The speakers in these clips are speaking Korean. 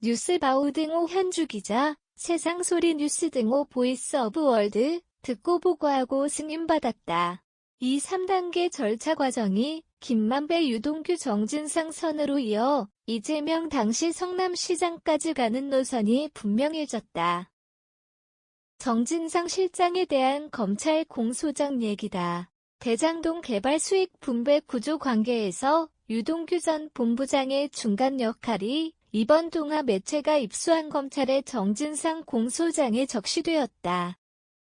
뉴스바우 등호 현주기자, 세상소리 뉴스 등호 보이스 오브 월드, 듣고 보고하고 승인받았다. 이 3단계 절차 과정이 김만배, 유동규, 정진상 선으로 이어 이재명 당시 성남시장까지 가는 노선이 분명해졌다. 정진상 실장에 대한 검찰 공소장 얘기다. 대장동 개발 수익 분배 구조 관계에서 유동규 전 본부장의 중간 역할이 이번 동아 매체가 입수한 검찰의 정진상 공소장에 적시되었다.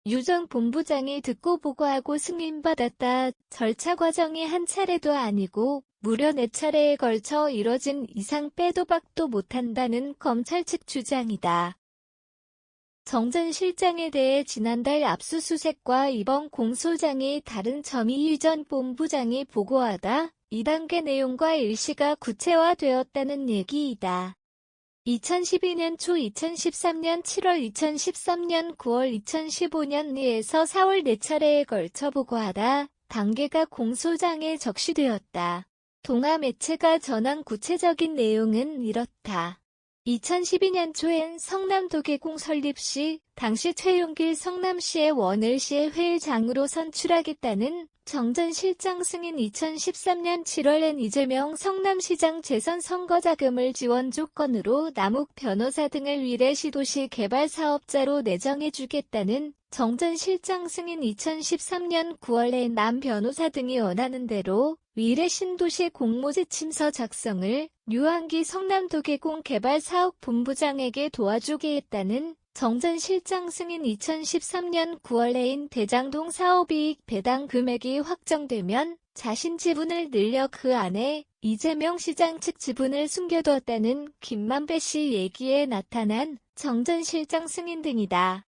유 전 본부장이 듣고 보고하고 승인받았다. 절차 과정이 한 차례도 아니고 무려 4차례에 걸쳐 이뤄진 이상 빼도 박도 못한다는 검찰 측 주장이다. 정 전 실장에 대해 지난달 압수수색과 이번 공소장이 다른 점이 유 전 본부장이 보고하다 2단계 내용과 일시가 구체화되었다는 얘기이다. 2012년 초, 2013년 7월, 2013년 9월, 2015년 2에서 4월 4차례에 걸쳐 보고하다 단계가 공소장에 적시되었다. 동아 매체가 전한 구체적인 내용은 이렇다. 2012년 초엔 성남도계공 설립 시 당시 최용길 성남시의 원을시의 회장으로 선출하겠다는 정 전 실장 승인. 2013년 7월엔 이재명 성남시장 재선 선거 자금을 지원 조건으로 남욱 변호사 등을 위례시도시 개발 사업자로 내정해주겠다는 정 전 실장 승인. 2013년 9월에 남 변호사 등이 원하는 대로 위례 신도시 공모지침서 작성을 유한기 성남도계공 개발사업본부장에게 도와주게 했다는 정 전 실장 승인. 2013년 9월에인 대장동 사업이익 배당 금액이 확정되면 자신 지분을 늘려 그 안에 이재명 시장 측 지분을 숨겨두었다는 김만배 씨 얘기에 나타난 정 전 실장 승인 등이다.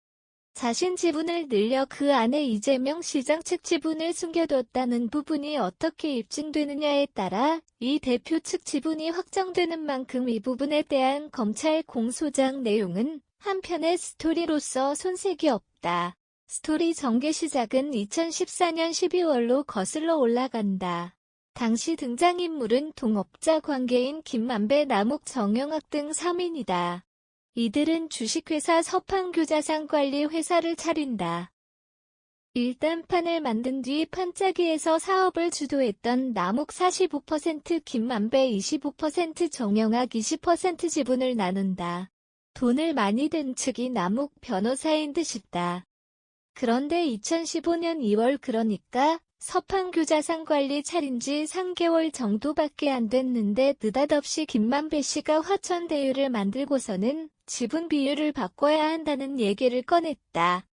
자신 지분을 늘려 그 안에 이재명 시장 측 지분을 숨겨뒀다는 부분이 어떻게 입증되느냐에 따라 이 대표 측 지분이 확정되는 만큼 이 부분에 대한 검찰 공소장 내용은 한편의 스토리로서 손색이 없다. 스토리 전개 시작은 2014년 12월로 거슬러 올라간다. 당시 등장인물은 동업자 관계인 김만배, 남욱, 정영학 등 3인이다. 이들은 주식회사 서판교자산관리 회사를 차린다. 일단 판을 만든 뒤 판짜기에서 사업을 주도했던 남욱 45%, 김만배 25%, 정영학 20% 지분을 나눈다. 돈을 많이 든 측이 남욱 변호사인 듯 싶다. 그런데 2015년 2월, 그러니까 서판교자산관리 차린 지 3개월 정도밖에 안 됐는데 느닷없이 김만배 씨가 화천대유를 만들고서는 지분 비율을 바꿔야 한다는 얘기를 꺼냈다.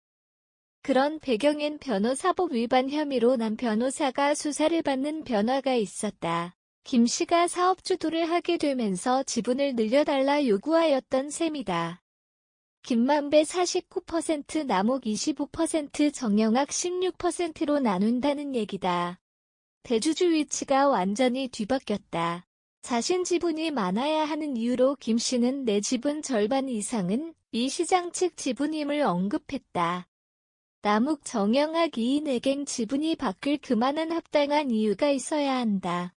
그런 배경엔 변호사법 위반 혐의로 남 변호사가 수사를 받는 변화가 있었다. 김 씨가 사업 주도를 하게 되면서 지분을 늘려달라 요구하였던 셈이다. 김만배 49%, 남욱 25%, 정영학 16%로 나눈다는 얘기다. 대주주 위치가 완전히 뒤바뀌었다. 자신 지분이 많아야 하는 이유로 김 씨는 내 지분 절반 이상은 이 시장 측 지분임을 언급했다. 남욱, 정영학 2인에겐 지분이 바뀔 그만한 합당한 이유가 있어야 한다.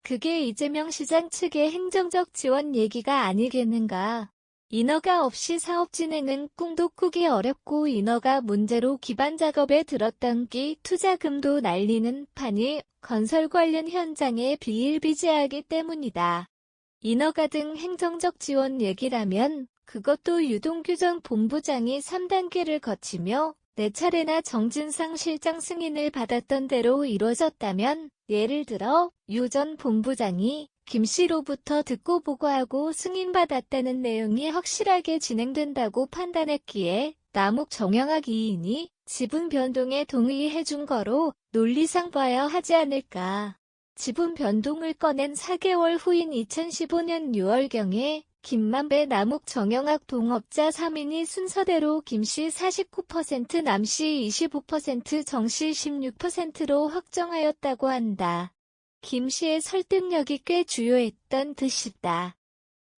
그게 이재명 시장 측의 행정적 지원 얘기가 아니겠는가. 인허가 없이 사업 진행은 꿈도 꾸기 어렵고 인허가 문제로 기반 작업에 들었던 기 투자금도 날리는 판이 건설 관련 현장에 비일비재하기 때문이다. 인허가 등 행정적 지원 얘기라면 그것도 유동규 전 본부장이 3단계를 거치며 4차례나 정진상 실장 승인을 받았던 대로 이루어졌다면, 예를 들어 유 전 본부장이 김 씨로부터 듣고 보고하고 승인받았다는 내용이 확실하게 진행된다고 판단했기에 남욱, 정영학 2인이 지분 변동에 동의해준 거로 논리상 봐야 하지 않을까. 지분 변동을 꺼낸 4개월 후인 2015년 6월경에 김만배, 남욱, 정영학 동업자 3인이 순서대로 김 씨 49%, 남 씨 25%, 정 씨 16%로 확정하였다고 한다. 김 씨의 설득력이 꽤 주요했던 듯 싶다.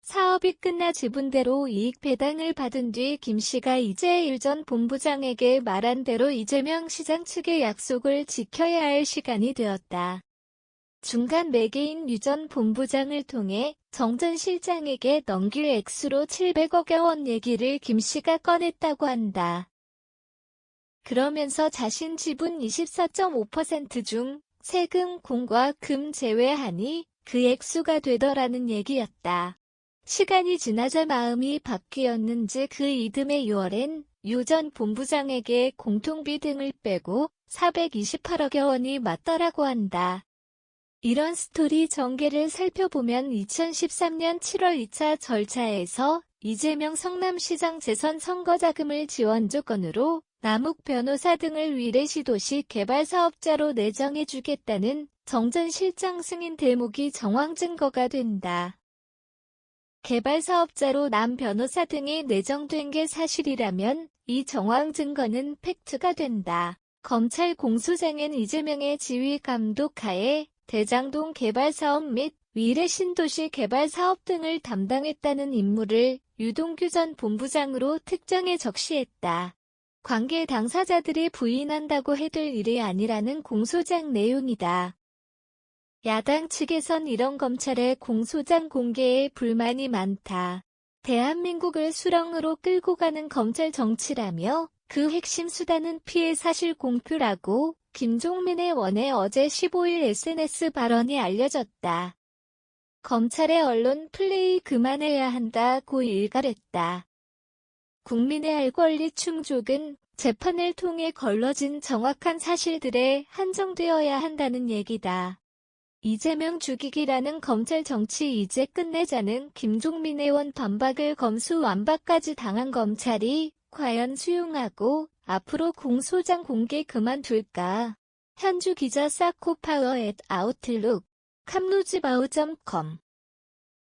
사업이 끝나 지분대로 이익 배당을 받은 뒤 김 씨가 이재일 전 본부장에게 말한 대로 이재명 시장 측의 약속을 지켜야 할 시간이 되었다. 중간 매개인 유 전 본부장을 통해 정 전 실장에게 넘길 액수로 700억여 원 얘기를 김 씨가 꺼냈다고 한다. 그러면서 자신 지분 24.5% 중 세금, 공과 금 제외하니 그 액수가 되더라는 얘기였다. 시간이 지나자 마음이 바뀌었는지 그 이듬해 6월엔 유 전 본부장에게 공통비 등을 빼고 428억여 원이 맞더라고 한다. 이런 스토리 전개를 살펴보면 2013년 7월 2차 절차에서 이재명 성남시장 재선 선거자금을 지원 조건으로 남욱 변호사 등을 위례시도시 개발사업자로 내정해주겠다는 정 전 실장 승인 대목이 정황 증거가 된다. 개발사업자로 남 변호사 등이 내정된 게 사실이라면 이 정황 증거는 팩트가 된다. 검찰 공소장엔 이재명의 지휘 감독 하에 대장동 개발사업 및 위례 신도시 개발사업 등을 담당했다는 인물을 유동규 전 본부장으로 특정해 적시했다. 관계 당사자들이 부인한다고 해둘 일이 아니라는 공소장 내용이다. 야당 측에선 이런 검찰의 공소장 공개에 불만이 많다. 대한민국을 수렁으로 끌고 가는 검찰 정치라며 그 핵심 수단은 피해 사실 공표라고 김종민의 원에 어제 15일 SNS 발언이 알려졌다. 검찰의 언론 플레이 그만해야 한다고 일갈했다. 국민의 알 권리 충족은 재판을 통해 걸러진 정확한 사실들에 한정되어야 한다는 얘기다. 이재명 죽이기라는 검찰 정치 이제 끝내자는 김종민 의원 반박을 검수완박까지 당한 검찰이 과연 수용하고 앞으로 공소장 공개 그만둘까? 현주 기자 사코파워@아웃룩, 캄루즈바우.com